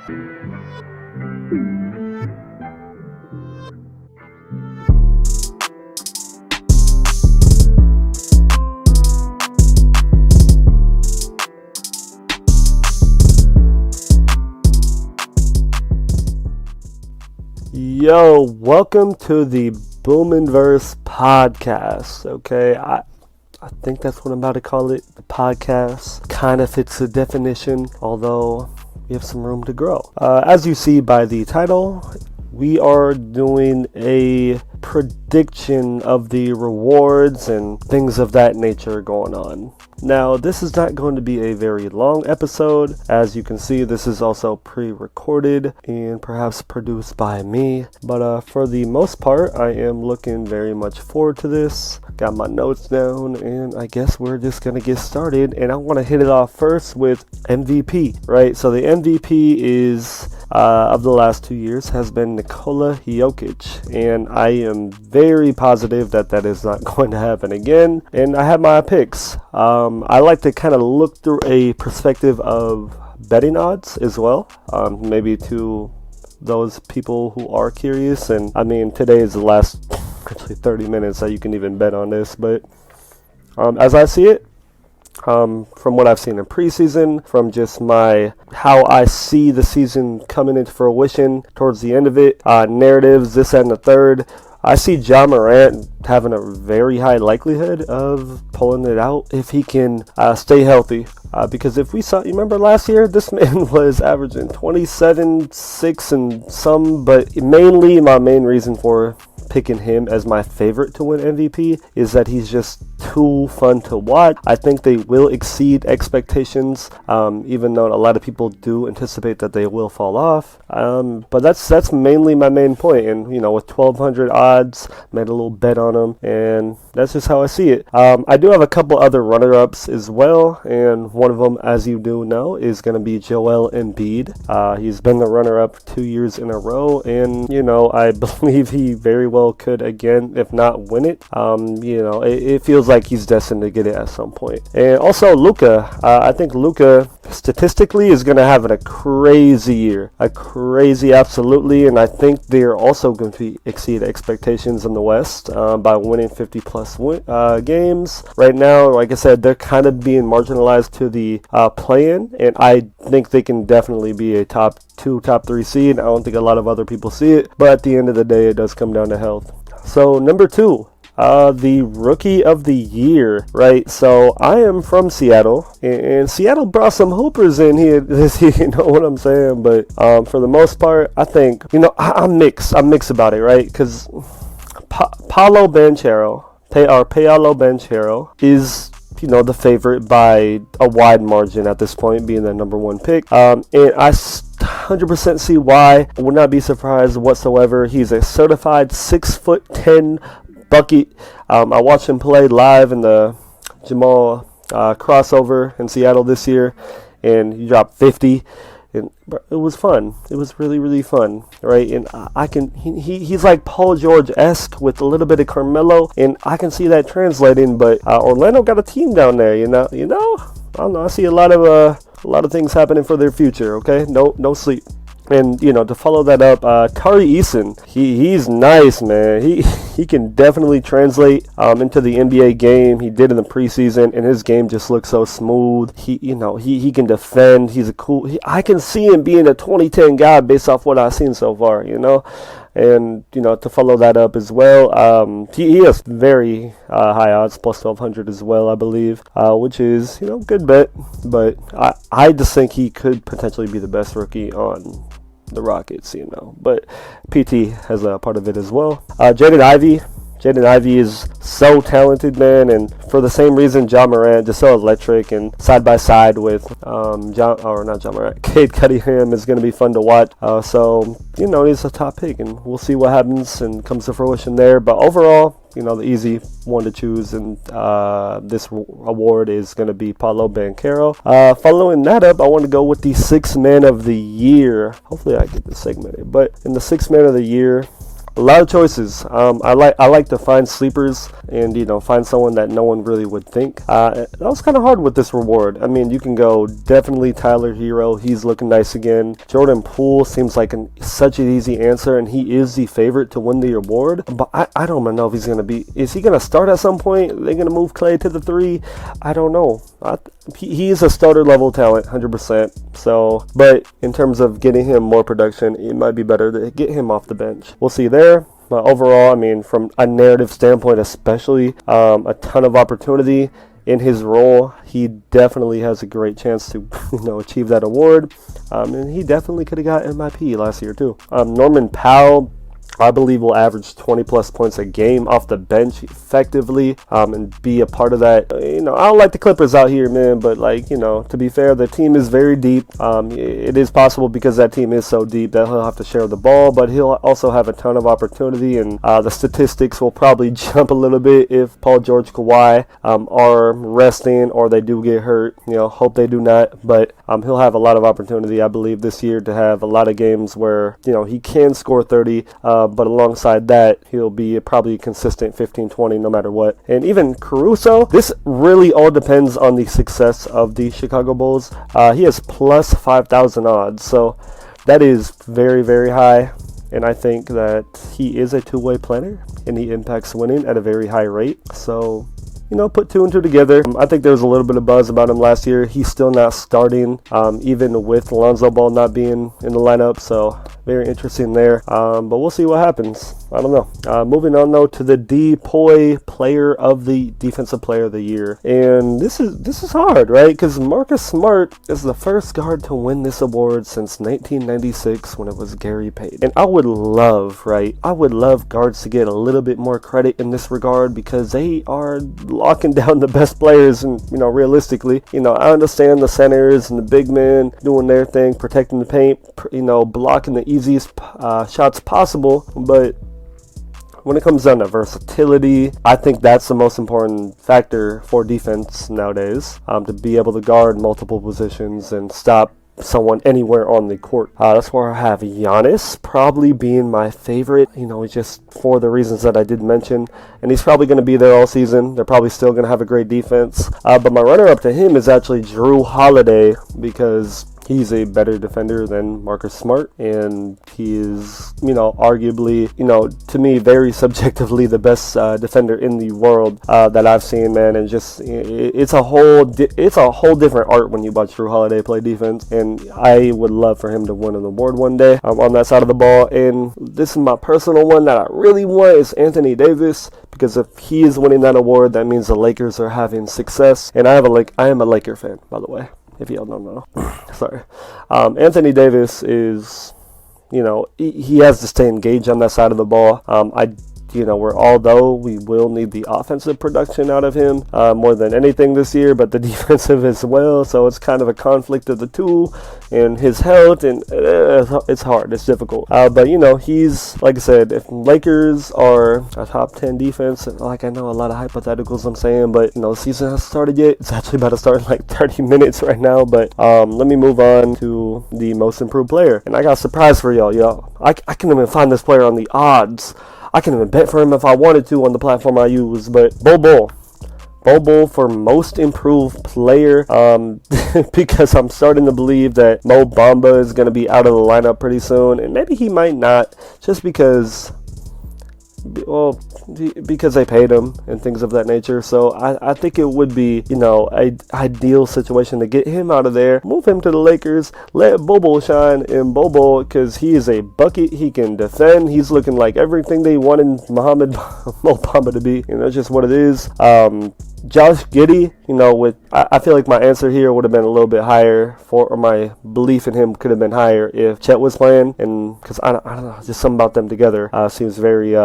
Yo, welcome to the Boominverse podcast. Okay, I think that's what I'm about to call it. The podcast kind of fits the definition, although we have some room to grow. As you see by the title, we are doing a prediction of the rewards and things of that nature going on. Now, this is not going to be a very long episode. As you can see, this is also pre-recorded and perhaps produced by me. But for the most part, I am looking very much forward to this. Got my notes down, and I guess we're just going to get started. And I want to hit it off first with MVP, right? So the MVP is of the last 2 years has been Nikola Jokic, and I am very positive that that is not going to happen again. And I have my picks. I like to kind of look through a perspective of betting odds as well, maybe to those people who are curious. And I mean, today is the last actually 30 minutes that you can even bet on this, but as I see it, from what I've seen in preseason, from just how I see the season coming into fruition towards the end of it, narratives, this and the third, I see Ja Morant having a very high likelihood of pulling it out if he can stay healthy. Because if we saw, you remember last year, this man was averaging 27, 6 and some, but mainly my main reason for picking him as my favorite to win MVP is that he's just too fun to watch. I think they will exceed expectations, even though a lot of people do anticipate that they will fall off. But that's mainly my main point. And with 1,200 odds, made a little bet on him, and that's just how I see it. I do have a couple other runner-ups as well, and one of them, as you do know, is going to be Joel Embiid. He's been the runner-up 2 years in a row, and I believe he very well could again, if not win it. It feels like he's destined to get it at some point. And also Luka, I think Luka statistically is going to have a crazy year, absolutely, and I think they're also going to exceed expectations in the West by winning 50 plus games. Right now, like I said, they're kind of being marginalized to the play-in, and I think they can definitely be a top 2, top 3 seed. I don't think a lot of other people see it, but at the end of the day, it does come down to health. So number 2, the rookie of the year, right? So I am from Seattle, and Seattle brought some hoopers in here this year, you know what I'm saying? But for the most part, I think, I'm mixed about it, right? Because Paolo Banchero is the favorite by a wide margin at this point, being the number 1 pick. And I 100% see why. I would not be surprised whatsoever. He's a certified 6'10" bucket. I watched him play live in the Jamal crossover in Seattle this year, and he dropped 50. And it was fun. It was really, really fun, right? And he's like Paul George-esque with a little bit of Carmelo, and I can see that translating. But Orlando got a team down there, I don't know. I see a lot of things happening for their future. Okay, no sleep. And to follow that up, Tari Eason, he's nice, man. He can definitely translate into the NBA game. He did in the preseason, and his game just looks so smooth. He can defend. He's I can see him being a 2010 guy based off what I've seen so far. And to follow that up as well, he has very high odds, plus 1,200 as well, I believe, which is good bet. But I just think he could potentially be the best rookie on the Rockets, but PT has a part of it as well. Jaden Ivey is so talented, man, and for the same reason Ja Morant, just so electric, and side by side with Cade Cunningham is going to be fun to watch. So he's a top pick, and we'll see what happens and comes to fruition there. But overall, the easy one to choose, and this award is going to be Paolo Banchero. Following that up, I want to go with the 6th man of the year. Hopefully I get this segmented, but in the 6th man of the year, A lot of choices. I like to find sleepers and find someone that no one really would think. That was kind of hard with this reward. I mean, you can go definitely Tyler Hero. He's looking nice again. Jordan Poole seems like such an easy answer, and he is the favorite to win the award. But I don't know if he's gonna be. Is he gonna start at some point? Are they gonna move Clay to the 3? I don't know. He is a starter level talent, 100%. So, but in terms of getting him more production, it might be better to get him off the bench. We'll see there. But overall, I mean, from a narrative standpoint especially, a ton of opportunity in his role. He definitely has a great chance to achieve that award. And he definitely could have got MIP last year too. Norman Powell, I believe, will average 20 plus points a game off the bench effectively, and be a part of that. I don't like the Clippers out here, man, but to be fair, the team is very deep. It is possible because that team is so deep that he'll have to share the ball, but he'll also have a ton of opportunity, and the statistics will probably jump a little bit if Paul George, Kawhi are resting or they do get hurt. Hope they do not, but he'll have a lot of opportunity, I believe, this year to have a lot of games where he can score 30. But alongside that, he'll be probably consistent 15-20 no matter what. And even Caruso, this really all depends on the success of the Chicago Bulls. He has plus 5,000 odds, so that is very, very high. And I think that he is a two-way player, and he impacts winning at a very high rate. So, put 2 and 2 together. I think there was a little bit of buzz about him last year. He's still not starting, even with Lonzo Ball not being in the lineup. So very interesting there. But we'll see what happens. I don't know. Moving on though to the DPOY Defensive Player of the Year, and this is hard, right? Because Marcus Smart is the first guard to win this award since 1996 when it was Gary Payton. And I would love guards to get a little bit more credit in this regard because they are locking down the best players, and realistically, I understand the centers and the big men doing their thing, protecting the paint, blocking the easiest shots possible, but when it comes down to versatility, I think that's the most important factor for defense nowadays, to be able to guard multiple positions and stop someone anywhere on the court. That's where I have Giannis probably being my favorite, just for the reasons that I did mention, and he's probably going to be there all season. They're probably still going to have a great defense, but my runner-up to him is actually Drew Holiday, because he's a better defender than Marcus Smart, and he is, arguably, to me, very subjectively the best defender in the world that I've seen, man. And just it's a whole different art when you watch Drew Holiday play defense, and I would love for him to win an award one day on that side of the ball. And this is my personal one that I really want is Anthony Davis, because if he is winning that award, that means the Lakers are having success, and I am a Laker fan, by the way, if y'all don't know. Sorry. Anthony Davis is, he has to stay engaged on that side of the ball. Although we will need the offensive production out of him more than anything this year, but the defensive as well. So it's kind of a conflict of the two, and his health, and it's hard. It's difficult. But he's, like I said, if Lakers are a top 10 defense, I know a lot of hypotheticals I'm saying, but the season hasn't started yet. It's actually about to start in like 30 minutes right now. But let me move on to the most improved player, and I got a surprise for y'all. I can even find this player on the odds. I can even bet for him if I wanted to on the platform I use, but Bol for most improved player, because I'm starting to believe that Mo Bamba is going to be out of the lineup pretty soon, and maybe he might not, just because they paid him and things of that nature. So I think it would be, a ideal situation to get him out of there, move him to the Lakers, let Bobo shine. And Bobo, because he is a bucket, he can defend, he's looking like everything they wanted Mo Bamba to be, that's just what it is. Josh Giddey, I feel like my answer here would have been a little bit higher, or my belief in him could have been higher if Chet was playing, and because I don't know, just something about them together seems very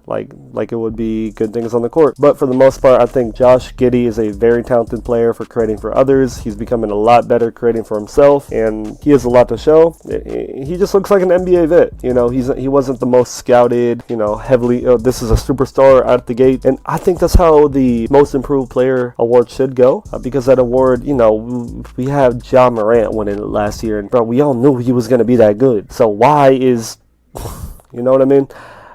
like it would be good things on the court. But for the most part, I think Josh Giddey is a very talented player for creating for others. He's becoming a lot better creating for himself, and he has a lot to show. He just looks like an NBA vet. He wasn't the most scouted, heavily, this is a superstar out the gate. And I think that's how the most improved player award should go, because that award, we have Ja Morant winning it last year, and bro, we all knew he was going to be that good. So why is, you know what I mean?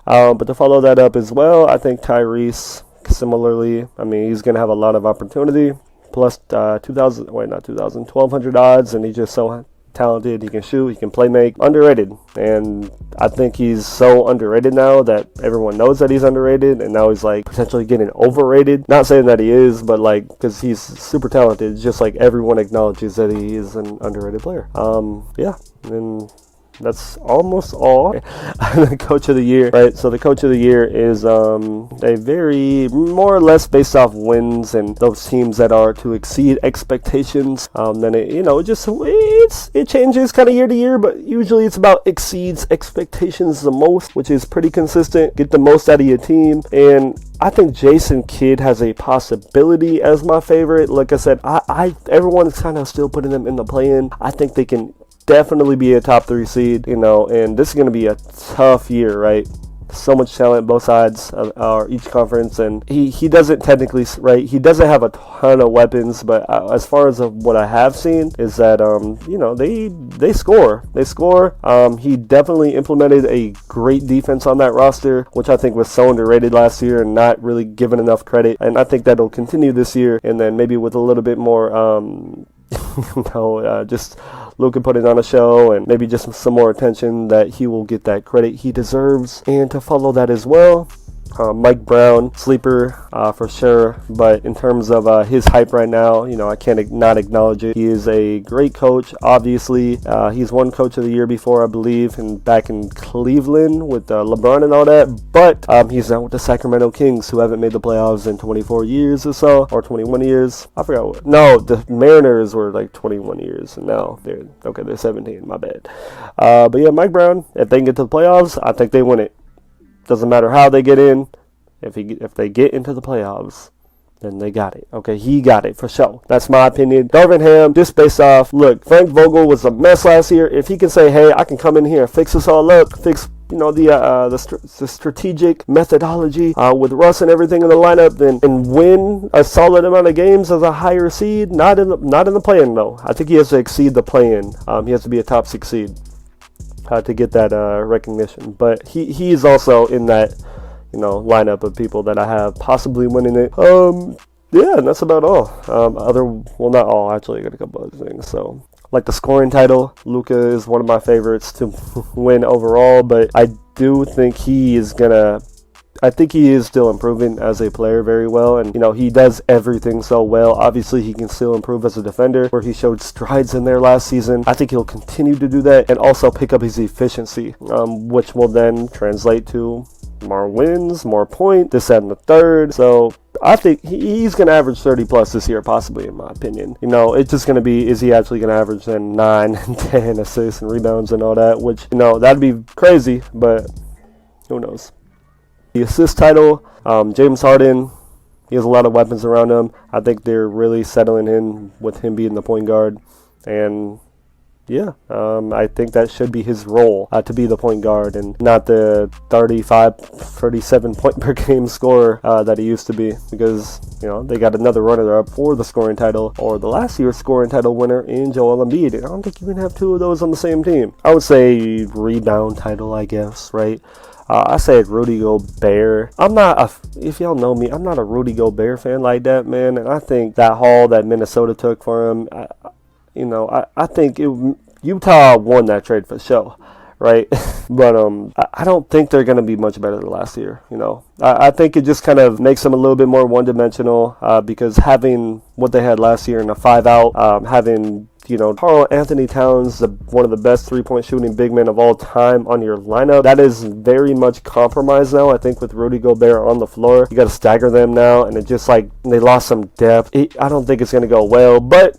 But to follow that up as well, I think Tyrese, similarly, I mean, he's going to have a lot of opportunity. Plus 1,200 odds, and he's just so talented. He can shoot, he can play make. Underrated. And I think he's so underrated now that everyone knows that he's underrated, and now he's like potentially getting overrated. Not saying that he is, but like, because he's super talented, just like everyone acknowledges that he is an underrated player. Yeah, and that's almost all. The coach of the year, right? So the coach of the year is a very more or less based off wins and those teams that are to exceed expectations. Then it changes kind of year to year, but usually it's about exceeds expectations the most, which is pretty consistent. Get the most out of your team, and I think Jason Kidd has a possibility as my favorite. Like I said, everyone's kind of still putting them in the play-in. I think they can definitely be a top 3 seed, and this is going to be a tough year, right? So much talent both sides of each conference, and he doesn't technically, right, he doesn't have a ton of weapons, but as far as what I have seen is that they score. He definitely implemented a great defense on that roster, which I think was so underrated last year and not really given enough credit, and I think that'll continue this year, and then maybe with a little bit more just Luka putting on a show and maybe just some more attention, that he will get that credit he deserves. And to follow that as well, Mike Brown, sleeper for sure, but in terms of his hype right now, I can't not acknowledge it. He is a great coach, obviously. He's won Coach of the Year before, I believe, and back in Cleveland with LeBron and all that, but he's now with the Sacramento Kings, who haven't made the playoffs in 24 years or so, or 21 years. I forgot no, the Mariners were like 21 years, and now they're 17, my bad. But yeah, Mike Brown, if they can get to the playoffs, I think they win it. Doesn't matter how they get in. If they get into the playoffs, then they got it. Okay, he got it for sure. That's my opinion. Darvin Ham, just based off, look, Frank Vogel was a mess last year. If he can say, hey, I can come in here and fix this all up, fix the strategic methodology with Russ and everything in the lineup, and win a solid amount of games as a higher seed, not in the play-in though. I think he has to exceed the play-in. He has to be a top 6 seed to get that recognition. But he is also in that lineup of people that I have possibly winning it. Yeah, and that's about all. Not all, actually. I got a couple other things. So, like the scoring title, Luka is one of my favorites to win overall, but I do think he is still improving as a player very well, and he does everything so well. Obviously, he can still improve as a defender, where he showed strides in there last season. I think he'll continue to do that and also pick up his efficiency, which will then translate to more wins, more points, this, that, and the third. So I think he's going to average 30 plus this year, possibly, in my opinion. It's just going to be, is he actually going to average then 9 and 10 assists and rebounds and all that, which, that'd be crazy, but who knows. The assist title, James Harden, he has a lot of weapons around him. I think they're really settling in with him being the point guard. And yeah, I think that should be his role, to be the point guard and not the 37 point per game scorer that he used to be, because they got another runner-up for the scoring title, or the last year's scoring title winner in Joel Embiid. And I don't think you can have 2 of those on the same team. I would say rebound title, I guess, right? I said Rudy Gobert. If y'all know me, I'm not a Rudy Gobert fan like that, man. And I think that haul that Minnesota took for him, I think Utah won that trade for sure, right? But I don't think they're going to be much better than last year, I think it just kind of makes them a little bit more one-dimensional, because having what they had last year in a 5-out, having Karl Anthony Towns, one of the best three-point shooting big men of all time on your lineup, that is very much compromised now. I think with Rudy Gobert on the floor, you got to stagger them now, and it just like they lost some depth. I don't think it's going to go well, but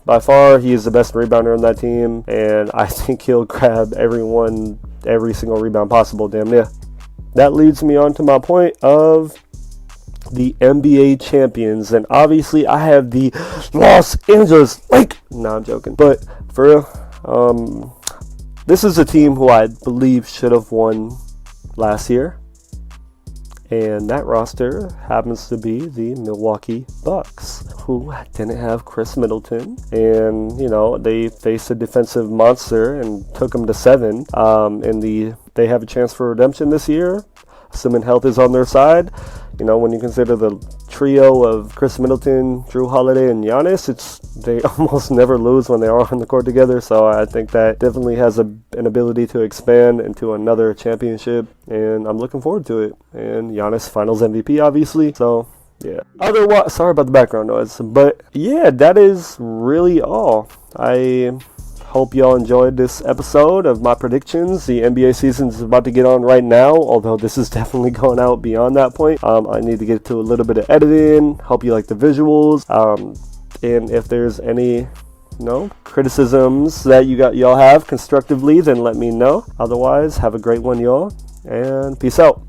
by far he is the best rebounder on that team, and I think he'll grab every single rebound possible, damn near. That leads me on to my point of the NBA champions, and obviously I have the Los Angeles Lakers. No, I'm joking, but for real, this is a team who I believe should have won last year, and that roster happens to be the Milwaukee Bucks, who didn't have Chris Middleton, and they faced a defensive monster and took them to 7. They have a chance for redemption this year. assuming health is on their side. You know, when you consider the trio of Chris Middleton, Drew Holiday, and Giannis, they almost never lose when they are on the court together. So I think that definitely has an ability to expand into another championship, and I'm looking forward to it. And Giannis Finals MVP, obviously. So yeah. Otherwise, sorry about the background noise, but yeah, that is really all. I hope y'all enjoyed this episode of my predictions. The NBA season is about to get on right now, although this is definitely going out beyond that point. I need to get to a little bit of editing. Hope you like the visuals. And if there's any, criticisms that y'all have constructively, then let me know. Otherwise, have a great one, y'all, and peace out.